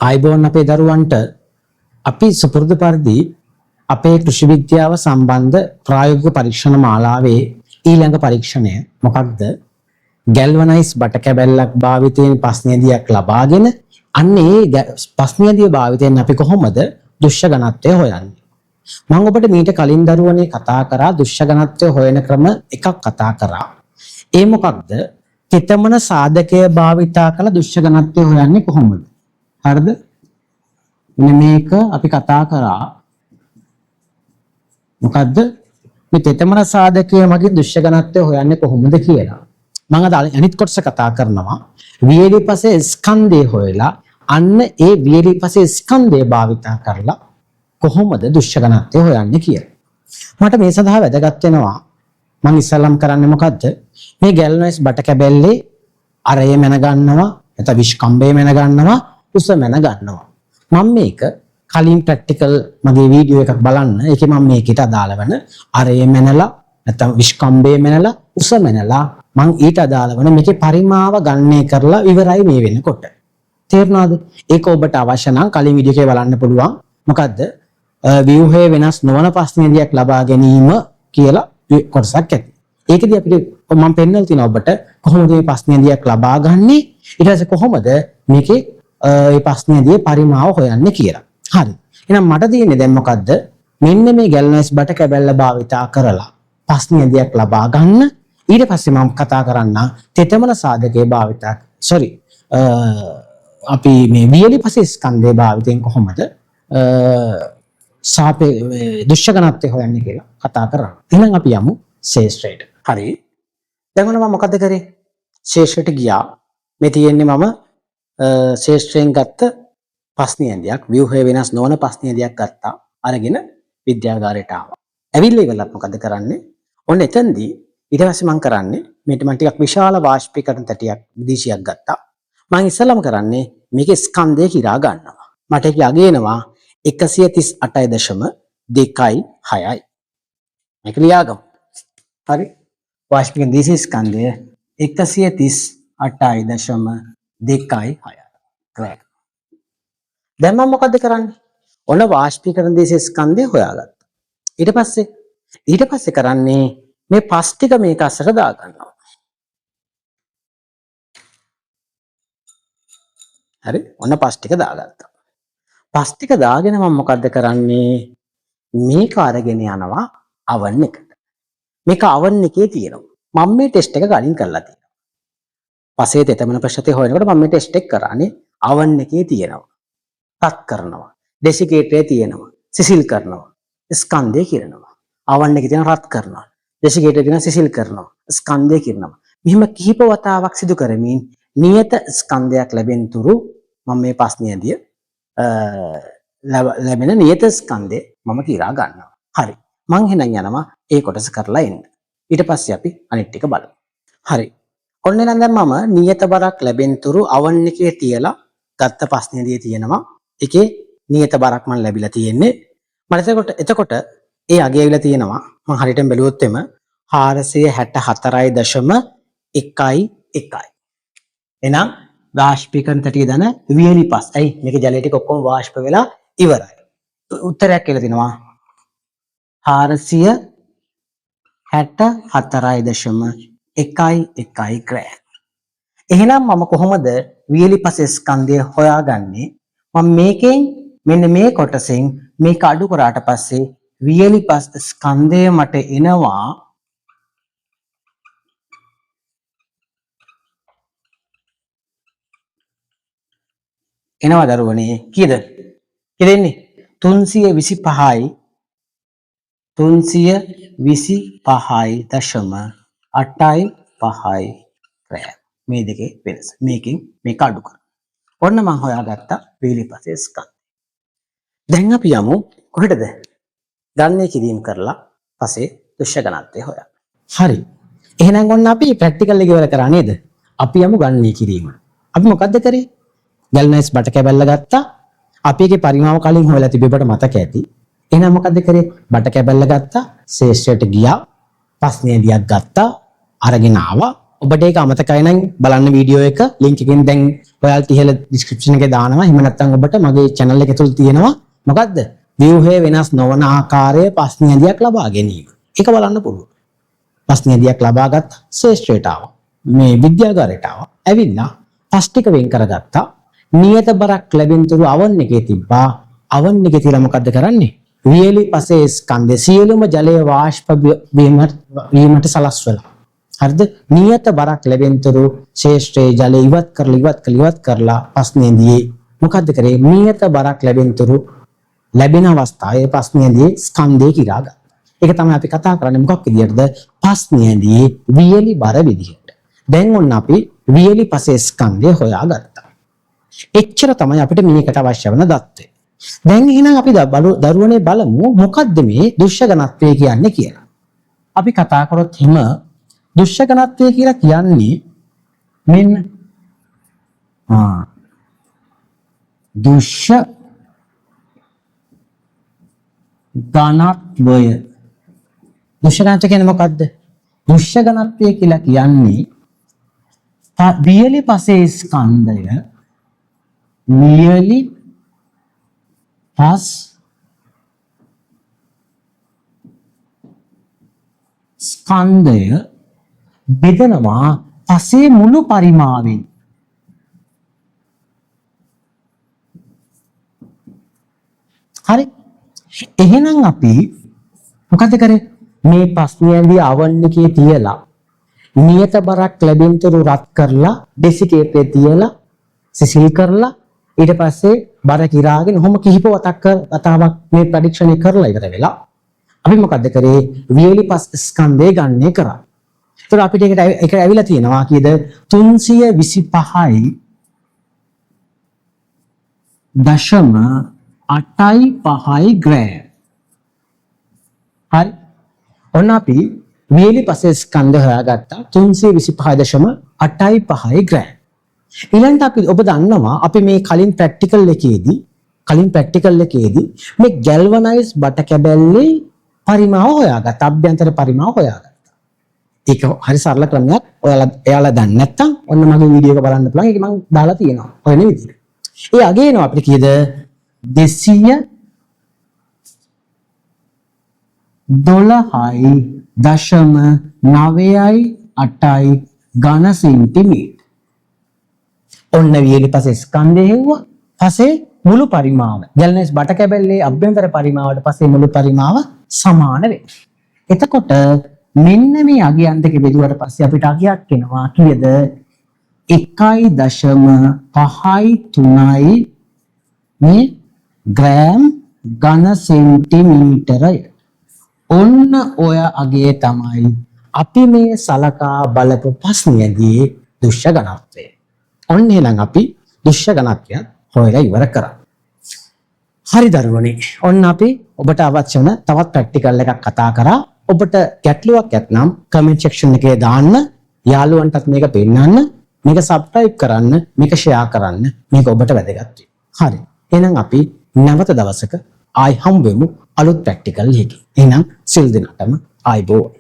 ආයිබෝන් අපේ දරුවන්ට අපි සුපුරුදු පරිදි අපේ කෘෂි විද්‍යාව සම්බන්ධ ප්‍රායෝගික පරීක්ෂණ මාලාවේ ඊළඟ පරීක්ෂණය මොකක්ද? ගැල්වනයිස් බට කැබැල්ලක් භාවිතයෙන් ප්‍රශ්නේදියක් ලබාගෙන අන්නේ ප්‍රශ්නේදිය භාවිතයෙන් අපි කොහොමද දුෂ්‍ය ඝනත්වය හොයන්නේ? මම ඔබට මීට කලින් දරුවනේ කතා කරා දුෂ්‍ය ඝනත්වය හොයන ක්‍රම එකක් කතා කරා. ඒ මොකක්ද? තෙතමන සාධකය භාවිතා කළ දුෂ්‍ය ඝනත්වය හොයන්නේ කොහොමද? හරිද? මෙන්න මේක අපි කතා කරා. මොකද්ද? මේ තෙතමන සාධකය මගින් දුෂ්‍ය ඝනත්වය හොයන්නේ කොහොමද කියලා. මම අද අනිත් කොටස කතා කරනවා. වියලි පසේ ස්කන්ධය හොයලා අන්න ඒ වියලි පසේ ස්කන්ධය භාවිතා කරලා කොහොමද දුෂ්‍ය ඝනත්වය හොයන්නේ කියලා. මට මේ සඳහා වැදගත් වෙනවා මම ඉස්සල්ලාම් කරන්නේ මොකද්ද? මේ ගැල්වනයිස් බට කැබැල්ලේ අරය මැන ගන්නවා, නැත්නම් විස්කම්බය මැන ගන්නවා, උස මැන ගන්නවා. මම මේක කලින් ප්‍රැක්ටිකල් මගේ වීඩියෝ එකක් බලන්න. ඒකේ මම මේකට අදාළ වෙන අරය මැනලා නැත්නම් විස්කම්බය මැනලා උස මැනලා මම ඊට අදාළ වෙන මේකේ පරිමාව ගණනය කරලා ඉවරයි මේ වෙනකොට. තේරුණාද? ඒක ඔබට අවශ්‍ය නම් කලින් වීඩියෝ එකේ බලන්න පුළුවන්. මොකද්ද? ව්‍යුහයේ වෙනස් නොවන ප්‍රශ්නේදියක් ලබා ගැනීම කියලා කොටසක් ඇති. ඒකදී අපිට මම පෙන්නලා තියෙනවා ඔබට කොහොමද මේ ප්‍රශ්නේදියක් ලබා ගන්නෙ, ඊට පස්සේ කොහොමද මේකේ මේ ප්‍රශ්නේදී පරිමාව හොයන්නේ කියලා. හරි. එහෙනම් මට තියෙන්නේ දැන් මොකද්ද? මෙන්න මේ ගැල්වනයිස් බට කැබැල්ල භාවිතා කරලා ප්‍රශ්නේදියක් ලබා ගන්න. ඊට පස්සේ මම කතා කරන්න තෙතමන සාධකයේ භාවිතා අපි මේ වියලි පසේ ස්කන්ධයේ භාවිතයෙන් කොහොමද දුෂ්‍ය ඝනත්වය හොයන්නේ කියලා කතා කරා. එහෙනම් අපි යමු ශේෂ්ත්‍රයට. හරි. දැන් මම මොකද කරේ? ශේෂ්ත්‍රයට ගියා. මේ තියෙන්නේ මම ශේෂ්ත්‍රයෙන් ගත්ත ප්‍රශ්නේදියක්, ව්‍යුහය වෙනස් නොවන ප්‍රශ්නේදියක් ගත්තා. අරගෙන විද්‍යාගාරයට ආවා. ඇවිල්ලා ඉවරලත් මොකද කරන්නේ? ඔන්න එතනදී ඊට පස්සේ මම කරන්නේ මේක මම ටිකක් විශාල වාෂ්පීකරණ තැටියක් විදේශියක් ගත්තා. මම ඉස්සලම කරන්නේ මේකේ ස්කන්ධය කිරා ගන්නවා. මට ඒක යගේනවා 138.26යි. මේක ලියාගමු. හරි. වාෂ්පීකරණ දේශීය ස්කන්ධය 138.26. correct. දැන් මම මොකද කරන්නේ? ඔන්න වාෂ්පීකරණ දේශීය ස්කන්ධය හොයාගත්තා. ඊට පස්සේ කරන්නේ මේ පස් ටික මේක අස්සට දා ගන්නවා. හරි. ඔන්න පස් ටික දාගත්තා. පස් ටික දාගෙන මම මොකද්ද කරන්නේ? මේක අරගෙන යනවා අවන් එකට. මේක අවන් එකේ තියෙනවා. මම මේ ටෙස්ට් එක කලින් කරලා තියෙනවා. පසේ තෙතමන ප්‍රශ්නතේ හොයනකොට මම මේ ටෙස්ට් එක කරානේ අවන් එකේ තියෙනවා. රත් කරනවා. ඩෙසිකේටරේ තියෙනවා. සිසිල් කරනවා. ස්කන්ධය කිරනවා. අවන් එකේ තියෙන රත් කරනවා. ඩෙසිකේටරේ තියෙන සිසිල් කරනවා. ස්කන්ධය කිරනවා. මෙහිම කිහිප වතාවක් සිදු කරමින් නියත ස්කන්ධයක් ලැබෙන තුරු මම මේ ප්‍රශ්නයේදී ලැබෙන නියත ස්කන්ධය මම කිරා ගන්නවා. හරි. මං එහෙනම් යනවා ඒ කොටස කරලා එන්න. ඊට පස්සේ අපි අනිත් ටික බලමු. හරි. ඔන්න එහෙනම් දැන් මම නියත බරක් ලැබෙන තුරු අවන් එකේ තියලා ගත්ත ප්‍රශ්නයේදී තියෙනවා. ඒකේ නියත බරක් මම ලැබිලා තියෙන්නේ. මට එතකොට ඒ අගය ඇවිල්ලා තියෙනවා. මම හරියටම බැලුවොත් එම 464.11. එහෙනම් වාෂ්පීකරණ තැටිය දන වියලි පස්. ඇයි මේක ජලය ටික ඔක්කොම වාෂ්ප වෙලා ඉවරයි. උත්තරයක් කියලා තිනවා 464.11 ග්‍රෑම්. එහෙනම් මම කොහොමද වියලි පසේ ස්කන්ධය හොයාගන්නේ? මම මේකෙන් මෙන්න මේ කොටසෙන් මේක අඩු කරාට පස්සේ වියලි පස් ස්කන්ධය මට එනවා දරුවනේ කීයද? එන්නේ 325යි 325.85 ග්‍රෑම්. මේ දෙකේ වෙනස. මේකෙන් මේක අඩු කරා. ඔන්න මම හොයාගත්තා වියලි පසේ ස්කන්ධය. දැන් අපි යමු කොහෙටද? ගණනය කිරීම කරලා පසේ දුෂ්‍ය ඝනත්වය හොයන්න. හරි. එහෙනම් ඔන්න අපි ප්‍රැක්ටිකල් එක ඉවර කරා නේද? අපි යමු ගණනය කිරීම. අපි මොකද්ද කරේ? ගැල්වනයිස් බට කැබැල්ල ගත්තා. අපි ඒකේ පරිමාව කලින් හොයලා තිබෙබට මතක ඇති. එහෙනම් මොකද්ද කරේ? බට කැබැල්ල ගත්තා. ශේෂ්ත්‍රයට ගියා. ප්‍රශ්නේදියක් ගත්තා. අරගෙන ආවා. ඔබට ඒක අමතකයි නම් බලන්න වීඩියෝ එක link එකෙන් දැන් ඔයාලට ඉහළ description එකේ දානවා. එහෙම නැත්නම් ඔබට මගේ channel එක තුල තියෙනවා මොකද්ද? ව්‍යුහය වෙනස් නොවන ආකාරයේ ප්‍රශ්නයදියක් ලබා ගැනීම. ඒක බලන්න පුළුවන්. ප්‍රශ්නයදියක් ලබාගත් ශ්‍රේෂ්ඨයට ආවා. මේ විද්‍යාගාරයට ආවා. ඇවිල්ලා පස් ටික වෙන් කරගත්තා. නියත බරක් ලැබෙනතුරු අවන් එකේ තිබ්බා. අවන් එකේ තියලා මොකද්ද කරන්නේ? වියලි පසේ ස්කන්ධය සියලුම ජලය වාෂ්ප වීමට සලස්වලා. හරිද? නියත බරක් ලැබෙනතුරු ශේෂ්ඨයේ ජලය ඉවත් කරලා ප්‍රශ්නයේදී මොකද්ද කරේ? නියත බරක් ලැබෙනතුරු ලැබෙන අවස්ථාවේ ප්‍රශ්නයේදී ස්කන්ධය කිරා ගත්තා. ඒක තමයි අපි කතා කරන්නේ මොකක් විදියටද? ප්‍රශ්නයේදී වියලි බර විදියට. දැන් ඔන්න අපි වියලි පසේ ස්කන්ධය හොයාගත්තා. එච්චර තමයි අපිට මේකට අවශ්‍ය වෙන දත්තේ. දැන් එහෙනම් අපි දරුවනේ බලමු මොකද්ද මේ දුෂ්‍ය ඝනත්වය කියන්නේ කියලා. අපි කතා කරොත් හිම දුෂ්‍ය ඝනත්වය කියලා කියන්නේ මෙන්න දුෂ්‍ය ඝනත්වය. දුෂ්‍ය ඝනත්වය කියන්නේ මොකද්ද? දුෂ්‍ය ඝනත්වය කියලා කියන්නේ වියලි පසේ ස්කන්ධය වියලි පස් ස්කන්ධය බෙදනවා පසේ මුළු පරිමාවෙන්. හරි. එහෙනම් අපි මොකද කරේ? මේ ප්‍රශ්නයේදී ආවන්නකේ තියලා නියත බරක් ලැබෙනතුරු රත් කරලා ඩෙසිකේටරේ තියලා සිසිල් කරලා ඊට පස්සේ බර කිරාගෙන ඔහොම කිහිප වතාවක් මේ ප්‍රෙඩික්ෂන් එක කරලා ඉවර වෙලා අපි මොකද්ද කරේ? වියලි පස් ස්කන්ධය ගණනය කරා. ඒතර අපිට ඒකට ඇවිල්ලා තියෙනවා කීයද? 325යි දශම 8.5 ග්‍රෑම්. හරි. ඔන්න අපි වියලි පසේ ස්කන්ධය හොයාගත්තා 325.8.5 ග්‍රෑම්. ඊළඟට අපි ඔබ දන්නවා අපි මේ කලින් ප්‍රැක්ටිකල් එකේදී මේ ගැල්වනයිස් බට කැබැල්ලේ පරිමාව හොයාගත්තා. අභ්‍යන්තර පරිමාව හොයාගත්තා. ඒක හරි සරල ක්‍රමයක්. එයාලා දන්නේ නැත්නම් ඔන්න මගේ වීඩියෝ එක බලන්න පුළුවන්. ඒක මම දාලා තියෙනවා. ඔය නේ විදිහට. ඒ අගේනවා අපිට කීයද? 212.9.8 ඝන සෙන්ටිමීටර්. ඔන්න වියලි පසේ ස්කන්ධය හෙව්වා. පසේ මුළු පරිමාව. ගැල්වනයිස් බට කැබැල්ලේ අභ්‍යන්තර පරිමාවට පසේ මුළු පරිමාව සමාන වෙනවා. එතකොට මෙන්න මේ අගයන් දෙක බෙදුවට පස්සේ අපිට අගයක් එනවා කීයද? 1.53 මේ ග්‍රෑම් ඝන සෙන්ටිමීටරය. ඔන්න ඔය අගය තමයි අපි මේ සලකා බලපු ප්‍රශ්නයේදී දුෂ්‍ය ඝනත්වය. ඔන්න එහෙනම් අපි දුෂ්‍ය ඝනත්වය හොයලා ඉවර කරා. හරි දරුවනේ. ඔන්න අපි ඔබට අවශ්‍ය වෙන තවත් ප්‍රැක්ටිකල් එකක් කතා කරා. ඔබට ගැටලුවක් ඇත්නම් කමෙන්ට් සෙක්ෂන් එකේ දාන්න. යාළුවන්ටත් මේක පෙන්නන්න. මේක සබ්ස්ක්‍රයිබ් කරන්න. මේක ෂෙයා කරන්න. මේක ඔබට වැදගත්. හරි. එහෙනම් අපි නැවත දවසක ආයි හම්බෙමු අලුත් ප්‍රැක්ටිකල් එකකින්. එහෙනම් සිල් දිනටම ආයිබෝවන්.